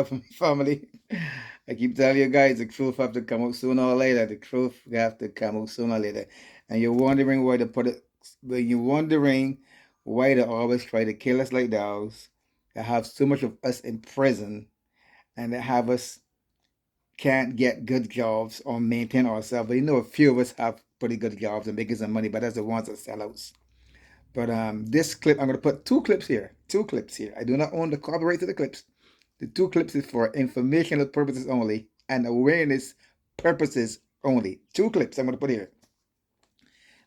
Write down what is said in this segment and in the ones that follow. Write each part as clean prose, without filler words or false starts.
family. I keep telling you guys the truth have to come out sooner or later. The truth have to come out sooner or later. And you're wondering why they put it when you're wondering why they always try to kill us like dogs. They have so much of us in prison and they have us can't get good jobs or maintain ourselves. But you know a few of us have pretty good jobs and making some money, but that's the ones that sell out. But this clip, I'm going to put two clips here. Two clips here. I do not own the copyright to the clips. The two clips is for informational purposes only and awareness purposes only. Two clips I'm going to put here.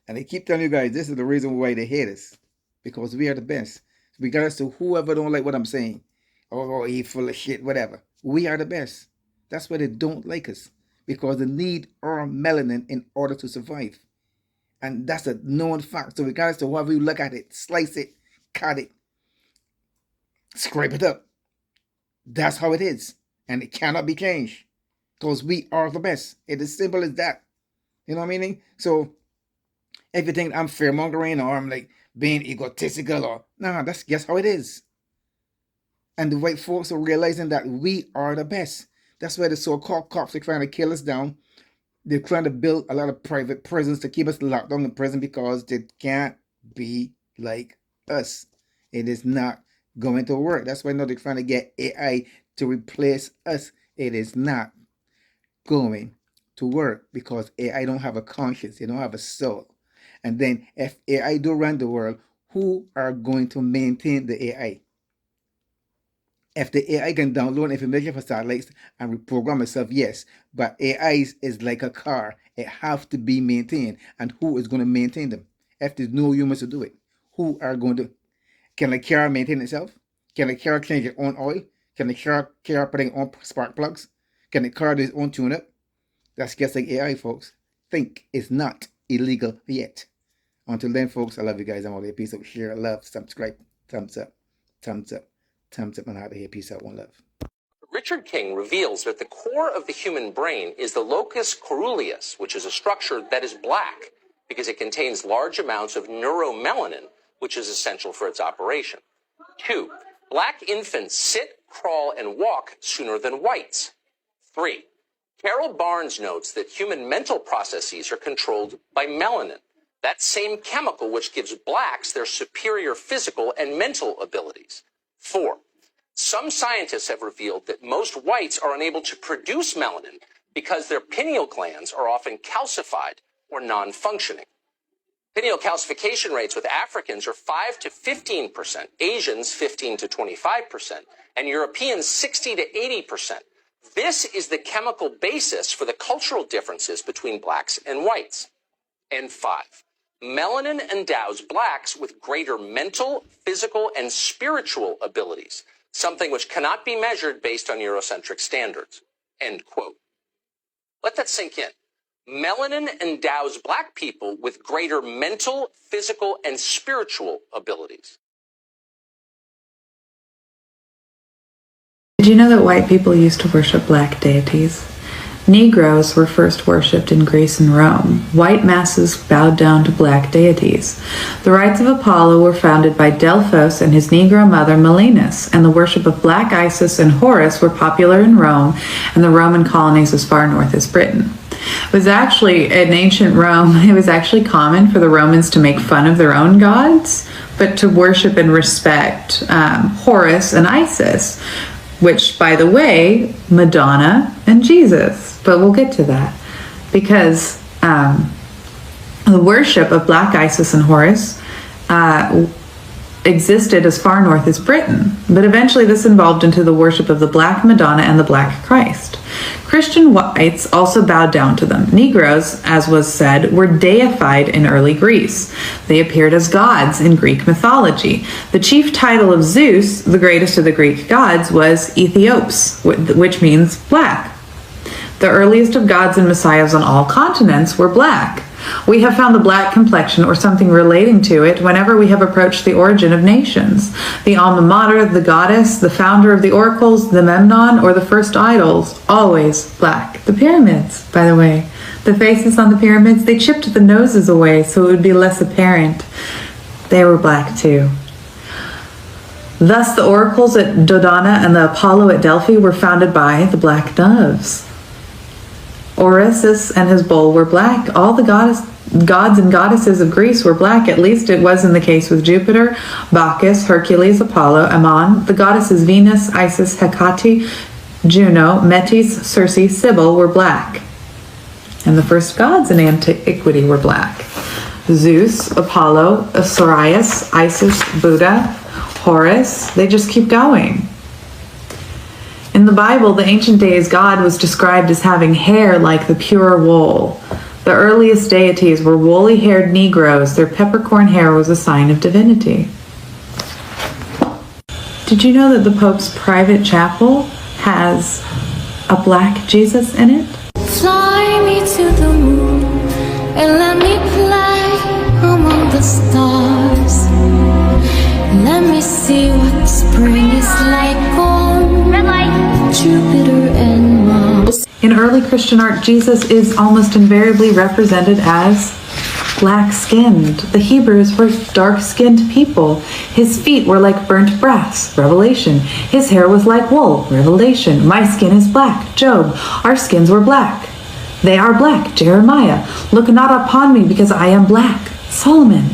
And I keep telling you guys, this is the reason why they hate us. Because we are the best. Regardless to whoever don't like what I'm saying. Oh, he full of shit, whatever. We are the best. That's why they don't like us. Because they need our melanin in order to survive. And that's a known fact. So regardless of however you look at it, slice it, cut it, scrape it up. That's how it is. And it cannot be changed. Because we are the best. It is simple as that. You know what I mean? So if you think I'm fear-mongering or I'm like being egotistical or nah, that's just how it is. And the white folks are realizing that we are the best. That's why the so-called cops are trying to kill us down. They're trying to build a lot of private prisons to keep us locked down in prison because they can't be like us. It is not going to work. That's why now they're trying to get AI to replace us. It is not going to work because AI don't have a conscience. They don't have a soul. And then if AI do run the world, who are going to maintain the AI? If the AI can download information for satellites and reprogram itself, yes. But AI is like a car. It have to be maintained. And who is going to maintain them? If there's no humans to do it, who are going to? Can a car maintain itself? Can a car change its own oil? Can a car put its own spark plugs? Can a car do its own tune-up? That's just like AI, folks. Think it's not illegal yet. Until then, folks, I love you guys. I'm out here. Peace out. Share, love, subscribe, thumbs up, thumbs up. Thumbs up and out of here. Peace out. One love. Richard King reveals that the core of the human brain is the locus coeruleus, which is a structure that is black because it contains large amounts of neuromelanin, which is essential for its operation. 2, black infants sit, crawl, and walk sooner than whites. 3, Carol Barnes notes that human mental processes are controlled by melanin, that same chemical which gives blacks their superior physical and mental abilities. 4, some scientists have revealed that most whites are unable to produce melanin because their pineal glands are often calcified or non-functioning. Pineal calcification rates with Africans are 5 to 15%, Asians 15 to 25%, and Europeans 60 to 80%. This is the chemical basis for the cultural differences between blacks and whites. And 5, melanin endows blacks with greater mental, physical, and spiritual abilities, something which cannot be measured based on Eurocentric standards. End quote. Let that sink in. Melanin endows black people with greater mental, physical, and spiritual abilities. Did you know that white people used to worship black deities? Negroes were first worshipped in Greece and Rome. White masses bowed down to black deities. The rites of Apollo were founded by Delphos and his Negro mother Melinus, and the worship of black Isis and Horus were popular in Rome and the Roman colonies as far north as Britain. It was actually, in ancient Rome, it was actually common for the Romans to make fun of their own gods, but to worship and respect Horus and Isis, which, by the way, Madonna and Jesus. But we'll get to that because the worship of black Isis and Horus existed as far north as Britain, but eventually this evolved into the worship of the black Madonna and the black Christ. Christian whites also bowed down to them. Negroes, as was said, were deified in early Greece. They appeared as gods in Greek mythology. The chief title of Zeus, the greatest of the Greek gods, was Ethiopes, which means black. The earliest of gods and messiahs on all continents were black. We have found the black complexion or something relating to it whenever we have approached the origin of nations. The alma mater, the goddess, the founder of the oracles, the Memnon, or the first idols, always black. The pyramids, by the way, the faces on the pyramids, they chipped the noses away so it would be less apparent. They were black too. Thus, the oracles at Dodona and the Apollo at Delphi were founded by the black doves. Orpheus and his bull were black. All the gods and goddesses of Greece were black. At least it was in the case with Jupiter, Bacchus, Hercules, Apollo, Ammon. The goddesses Venus, Isis, Hecate, Juno, Metis, Circe, Cybele were black. And the first gods in antiquity were black. Zeus, Apollo, Sirius, Isis, Buddha, Horus, they just keep going. In the Bible, the ancient days God was described as having hair like the pure wool. The earliest deities were woolly-haired Negroes. Their peppercorn hair was a sign of divinity. Did you know that the Pope's private chapel has a black Jesus in it? Fly me to the moon and let me play among the stars. Let me see what spring is like on Jupiter and Mars. In early Christian art, Jesus is almost invariably represented as black-skinned. The Hebrews were dark-skinned people. His feet were like burnt brass, Revelation. His hair was like wool, Revelation. My skin is black, Job. Our skins were black. They are black, Jeremiah. Look not upon me because I am black, Solomon.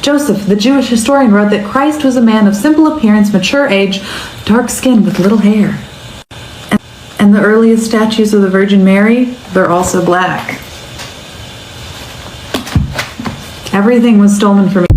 Joseph, the Jewish historian, wrote that Christ was a man of simple appearance, mature age, dark skin with little hair. And the earliest statues of the Virgin Mary, they're also black. Everything was stolen from